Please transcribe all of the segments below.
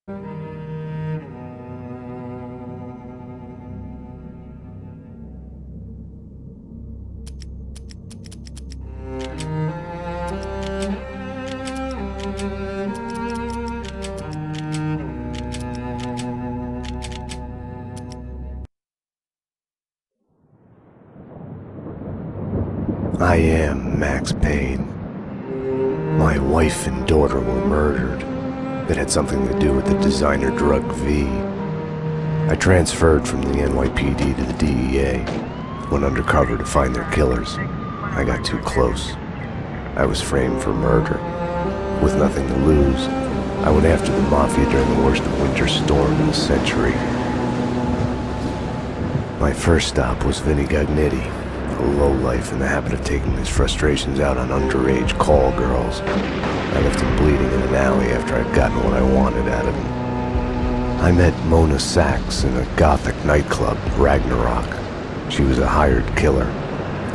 I am Max Payne. My wife and daughter were murdered. It had something to do with the designer drug V. I transferred from the NYPD to the DEA, went undercover to find their killers. I got too close. I was framed for murder. With nothing to lose, I went after the Mafia during the worst winter storm in a century. My first stop was Vinny Gagnetti, a lowlife in the habit of taking his frustrations out on underage call girls. I left him bleeding in an alley after I'd gotten what I wanted out of him. I met Mona Sachs in a gothic nightclub, Ragnarok. She was a hired killer.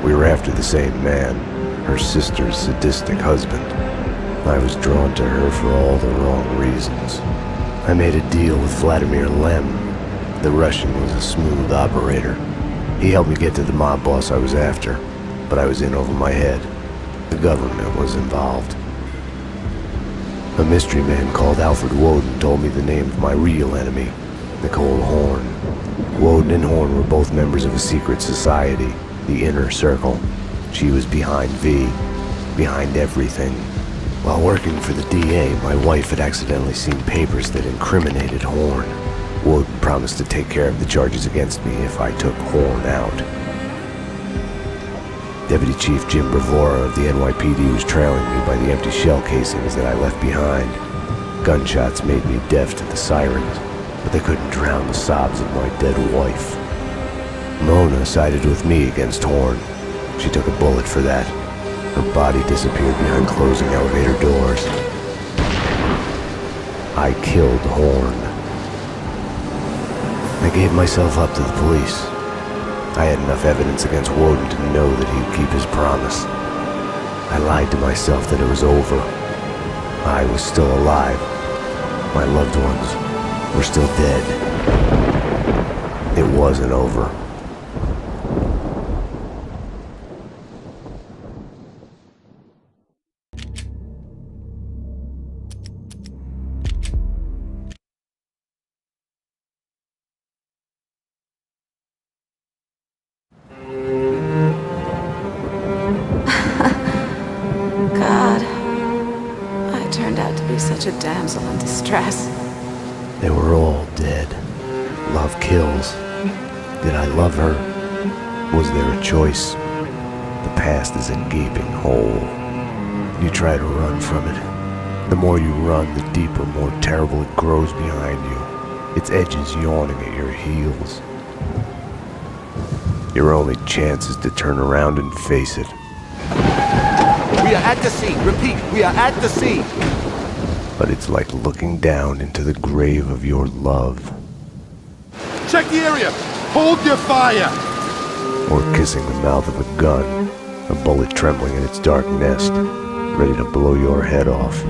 We were after the same man, her sister's sadistic husband. I was drawn to her for all the wrong reasons. I made a deal with Vladimir Lem. The Russian was a smooth operator. He helped me get to the mob boss I was after, but I was in over my head. The government was involved. A mystery man called Alfred Woden told me the name of my real enemy, Nicole Horn. Woden and Horn were both members of a secret society, the Inner Circle. She was behind V, behind everything. While working for the DA, my wife had accidentally seen papers that incriminated Horn. Woden promised to take care of the charges against me if I took Horn out. Deputy Chief Jim Bravura of the NYPD was trailing me by the empty shell casings that I left behind. Gunshots made me deaf to the sirens, but they couldn't drown the sobs of my dead wife. Mona sided with me against Horn. She took a bullet for that. Her body disappeared behind closing elevator doors. I killed Horn. I gave myself up to the police. I had enough evidence against Woden to know that he'd keep his promise. I lied to myself that it was over. I was still alive. My loved ones were still dead. It wasn't over. Such a damsel in distress. They were all dead. Love kills. Did I love her? Was there a choice? The past is a gaping hole. You try to run from it. The more you run, the deeper, more terrible it grows behind you. Its edges yawning at your heels. Your only chance is to turn around and face it. We are at the scene. Repeat, we are at the scene. But it's like looking down into the grave of your love. Check the area! Hold your fire! Or kissing the mouth of a gun, a bullet trembling in its dark nest, ready to blow your head off.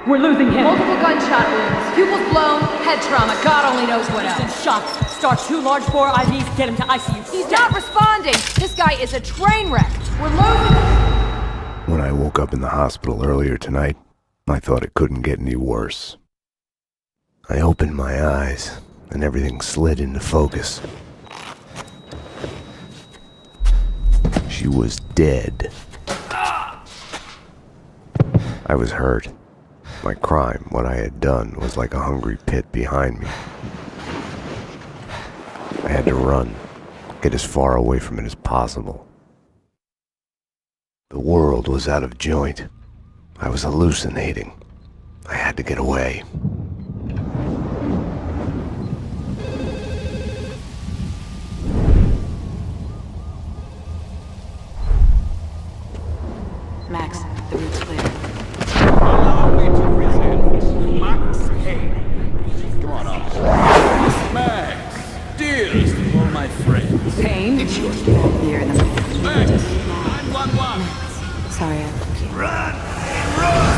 We're losing him. Multiple gunshot wounds. Pupils blown, head trauma, God only knows what else. He's in shock. Start 2 large bore IVs, get him to ICU. He's not responding! This guy is a train wreck! We're losing him! When I woke up in the hospital earlier tonight, I thought it couldn't get any worse. I opened my eyes, and everything slid into focus. She was dead. I was hurt. My crime, what I had done, was like a hungry pit behind me. I had to run, get as far away from it as possible. The world was out of joint. I was hallucinating. I had to get away. Max, the route's clear. Allow me to present Max Payne. Come on, officer. Max, dearest of all my friends. Payne? It's yours. You're the man. Max, 911. Sorry I woke you. Run! Run!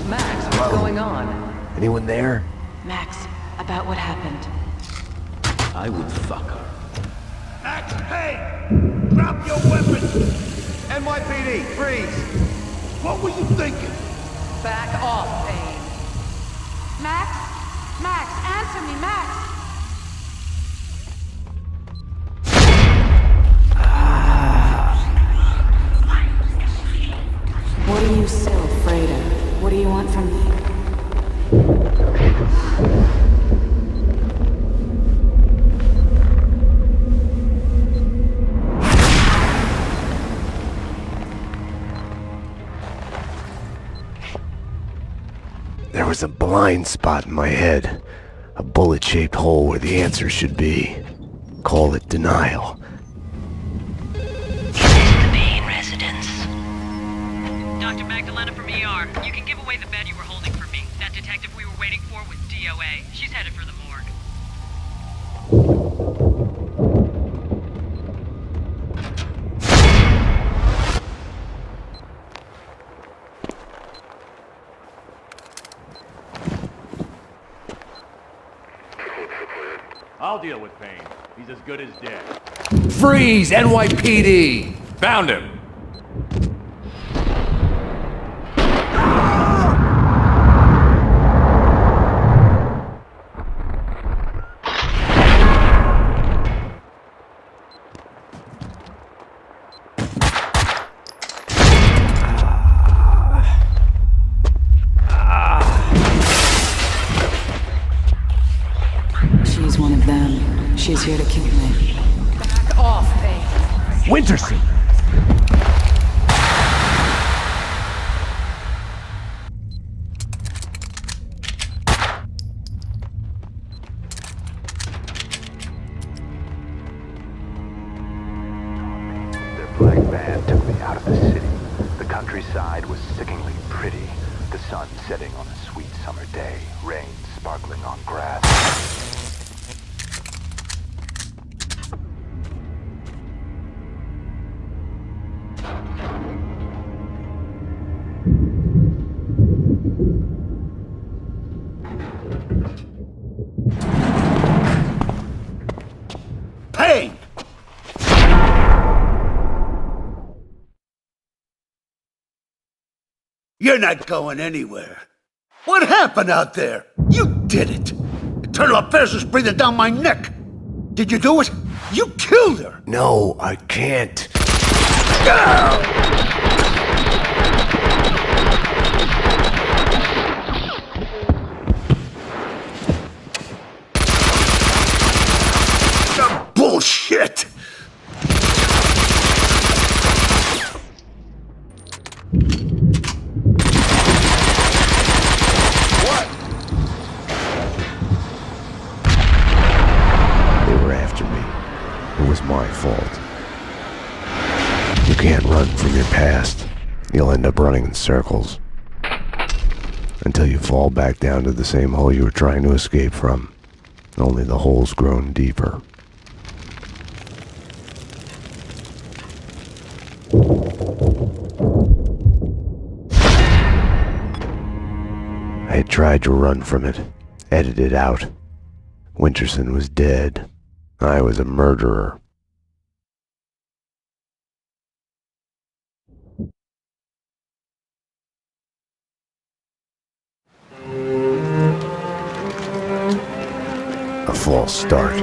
Max, what's going on? Anyone there? Max, about what happened. I would fuck her. Max, hey! Drop your weapon! NYPD, freeze! What were you thinking? Back off, Payne. Max? Max, answer me, Max! What are you so afraid of? What do you want from me? There was a blind spot in my head. A bullet-shaped hole where the answer should be. Call it denial. The Payne residence. Dr. Magdalena from ER. You can give away the bed you were holding for me. That detective we were waiting for was DOA. She's headed for the morgue. I'll deal with Payne. He's as good as dead. Freeze, NYPD! Found him! She's one of them. She's here to kill me. Back off, Payne. Winterson! Their black van took me out of the city. The countryside was sickeningly pretty. The sun setting on a sweet summer day. Rain sparkling on grass. Payne! You're not going anywhere. What happened out there? You did it. Eternal Affairs is breathing down my neck. Did you do it? You killed her. No, I can't. Bullshit! They were after me. It was my fault. You can't run from your past. You'll end up running in circles. Until you fall back down to the same hole you were trying to escape from. Only the hole's grown deeper. I had tried to run from it, edited out. Winterson was dead. I was a murderer. A false start.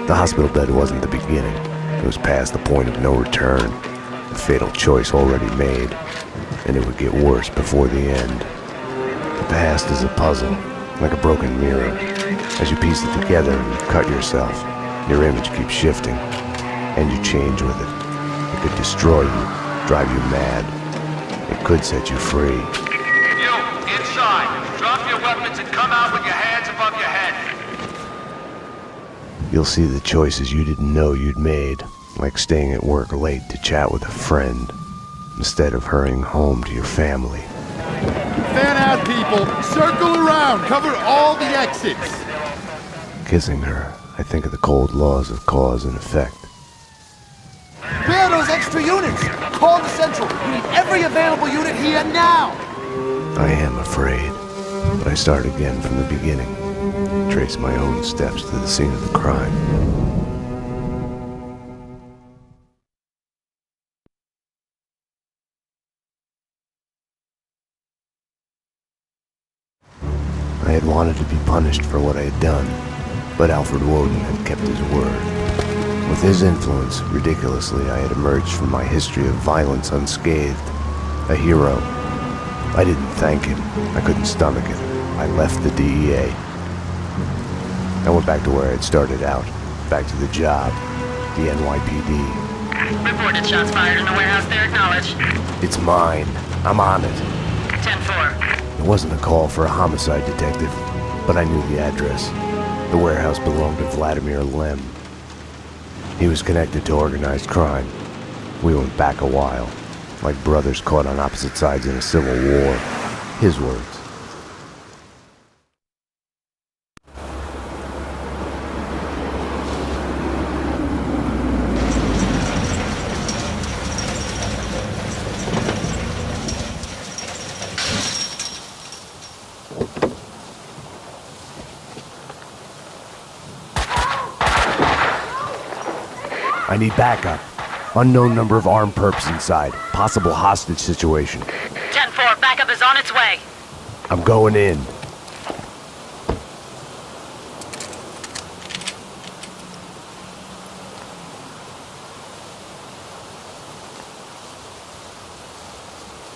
The hospital bed wasn't the beginning. It was past the point of no return. A fatal choice already made. And it would get worse before the end. The past is a puzzle, like a broken mirror. As you piece it together and you cut yourself, your image keeps shifting. And you change with it. It could destroy you, drive you mad. It could set you free. You, inside! Drop your weapon weapons and come out with your hands above your head. You'll see the choices you didn't know you'd made, like staying at work late to chat with a friend, instead of hurrying home to your family. Fan out, people! Circle around! Cover all the exits! Kissing her, I think of the cold laws of cause and effect. Where are those extra units? Call the Central. We need every available unit here now. I am afraid, but I start again from the beginning. Trace my own steps to the scene of the crime. I had wanted to be punished for what I had done, but Alfred Woden had kept his word. With his influence, ridiculously, I had emerged from my history of violence unscathed. A hero. I didn't thank him. I couldn't stomach it. I left the DEA. I went back to where I had started out. Back to the job. The NYPD. Reported shots fired in the warehouse there, acknowledged. It's mine. I'm on it. 10-4. It wasn't a call for a homicide detective, but I knew the address. The warehouse belonged to Vladimir Lem. He was connected to organized crime. We went back a while, like brothers caught on opposite sides in a civil war. His words. I need backup. Unknown number of armed perps inside. Possible hostage situation. 10-4, backup is on its way. I'm going in.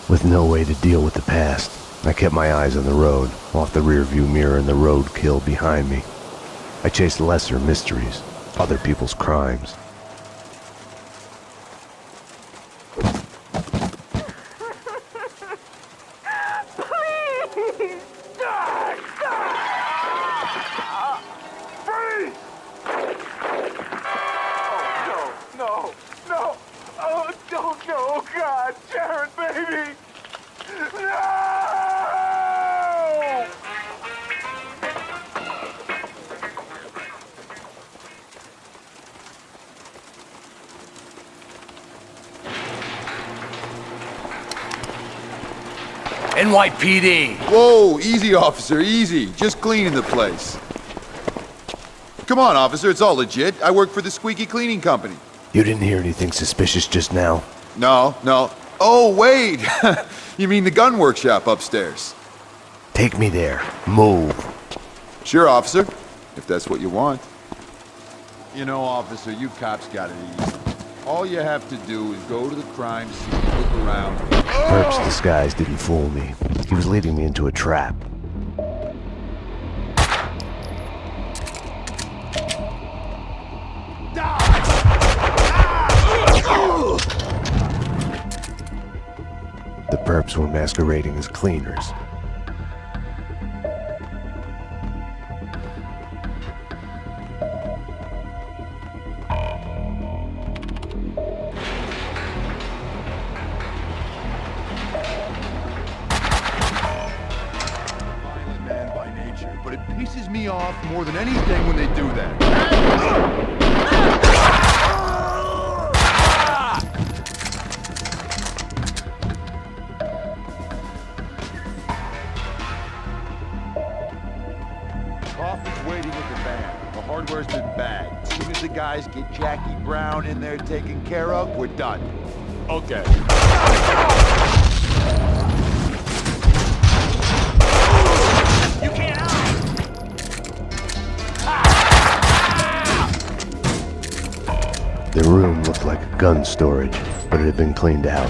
With no way to deal with the past, I kept my eyes on the road, off the rearview mirror and the roadkill behind me. I chased lesser mysteries, other people's crimes. NYPD! Whoa, easy, officer, easy. Just cleaning the place. Come on, officer, it's all legit. I work for the Squeaky Cleaning Company. You didn't hear anything suspicious just now? No. Oh, wait! You mean the gun workshop upstairs? Take me there. Move. Sure, officer, if that's what you want. You know, officer, you cops got it easy. All you have to do is go to the crime scene, look around. Perp's disguise didn't fool me. He was leading me into a trap. The perps were masquerading as cleaners. But it pisses me off more than anything when they do that. Coffee's waiting at the van. The hardware's been bagged. As soon as the guys get Jackie Brown in there taken care of, we're done. Okay. The room looked like a gun storage, but it had been cleaned out.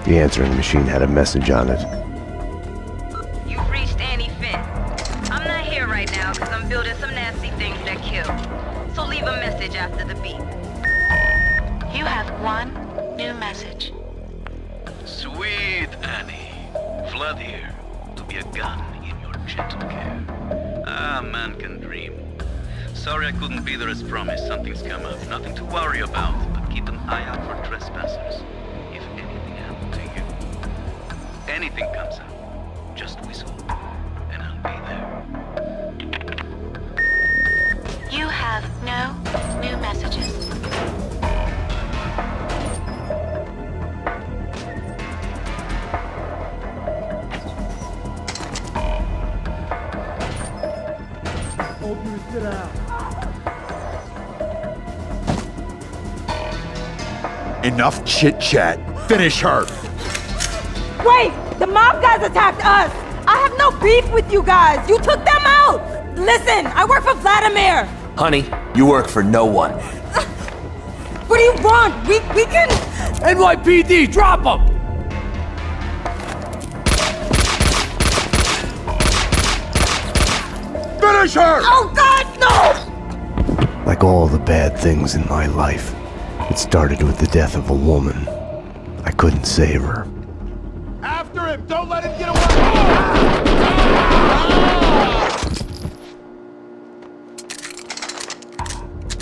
The answering machine had a message on it. You've reached Annie Finn. I'm not here right now because I'm building some nasty things that kill. So leave a message after the beep. You have one new message. Sweet Annie. Flood here to be a gun in your gentle care. Ah, man can dream. Sorry I couldn't be there as promised. Something's come up. Nothing to worry about, but keep an eye out for trespassers. If anything happened to you, anything comes up, just whistle, and I'll be there. You have no new messages. Enough chit-chat. Finish her. Wait! The mob guys attacked us! I have no beef with you guys! You took them out! Listen, I work for Vladimir! Honey, you work for no one. What do you want? We can... NYPD, drop them! Finish her! Oh God, no! Like all the bad things in my life, it started with the death of a woman. I couldn't save her. After him! Don't let him get away!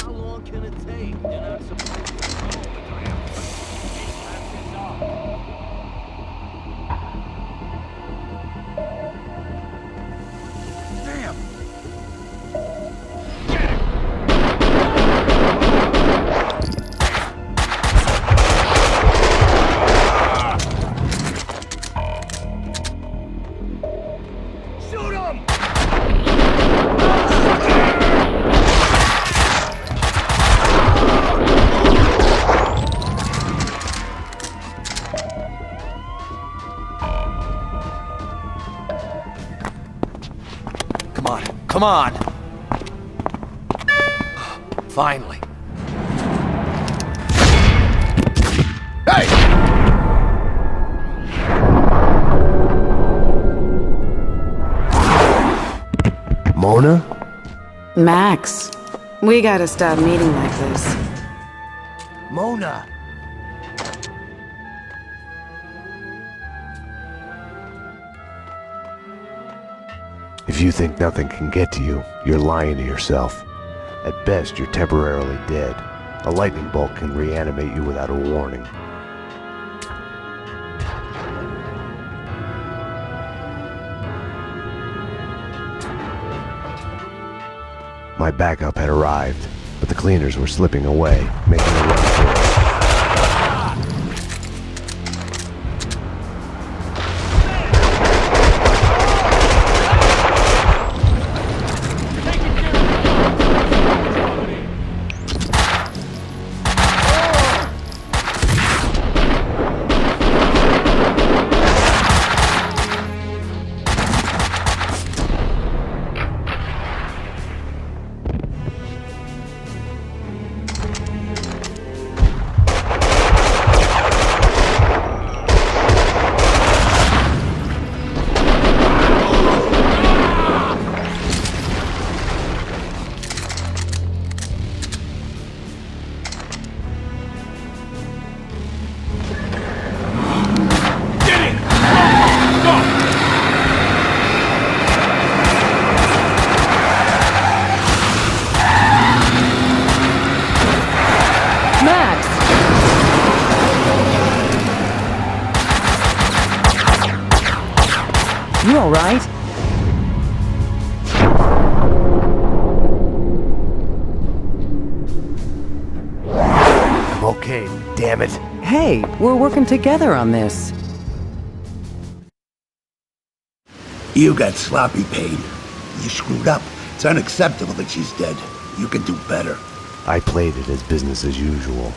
How long can it take? They're not supposed to go. Damn! Shoot him! Come on, come on! Finally. Hey! Mona? Max, we gotta stop meeting like this. Mona! If you think nothing can get to you, you're lying to yourself. At best, you're temporarily dead. A lightning bolt can reanimate you without a warning. My backup had arrived, but the cleaners were slipping away, making a run for it. You alright? I'm okay, damn it. Hey, we're working together on this. You got sloppy, Payne. You screwed up. It's unacceptable that she's dead. You can do better. I played it as business as usual.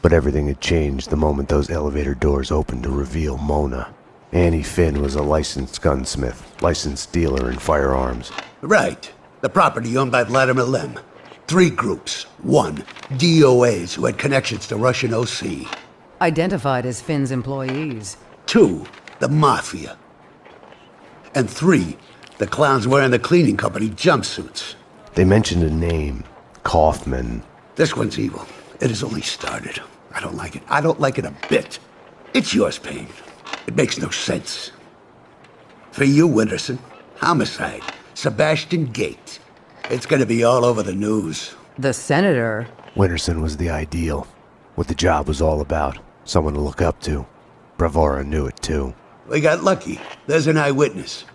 But everything had changed the moment those elevator doors opened to reveal Mona. Annie Finn was a licensed gunsmith, licensed dealer in firearms. Right. The property owned by Vladimir Lem. 3 groups. 1, DOAs who had connections to Russian OC. Identified as Finn's employees. 2, the Mafia. And 3, the clowns wearing the cleaning company jumpsuits. They mentioned a name, Kaufman. This one's evil. It has only started. I don't like it. I don't like it a bit. It's yours, Payne. It makes no sense. For you, Winterson, homicide, Sebastian Gate. It's gonna be all over the news. The senator? Winterson was the ideal. What the job was all about. Someone to look up to. Bravura knew it too. We got lucky. There's an eyewitness.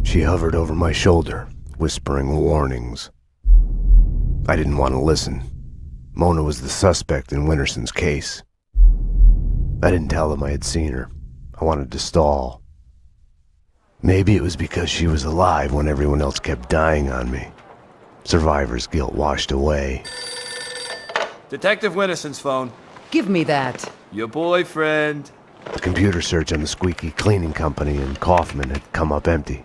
She hovered over my shoulder, whispering warnings. I didn't want to listen. Mona was the suspect in Winterson's case. I didn't tell them I had seen her. I wanted to stall. Maybe it was because she was alive when everyone else kept dying on me. Survivor's guilt washed away. Detective Winterson's phone. Give me that. Your boyfriend. The computer search on the squeaky cleaning company in Kaufman had come up empty.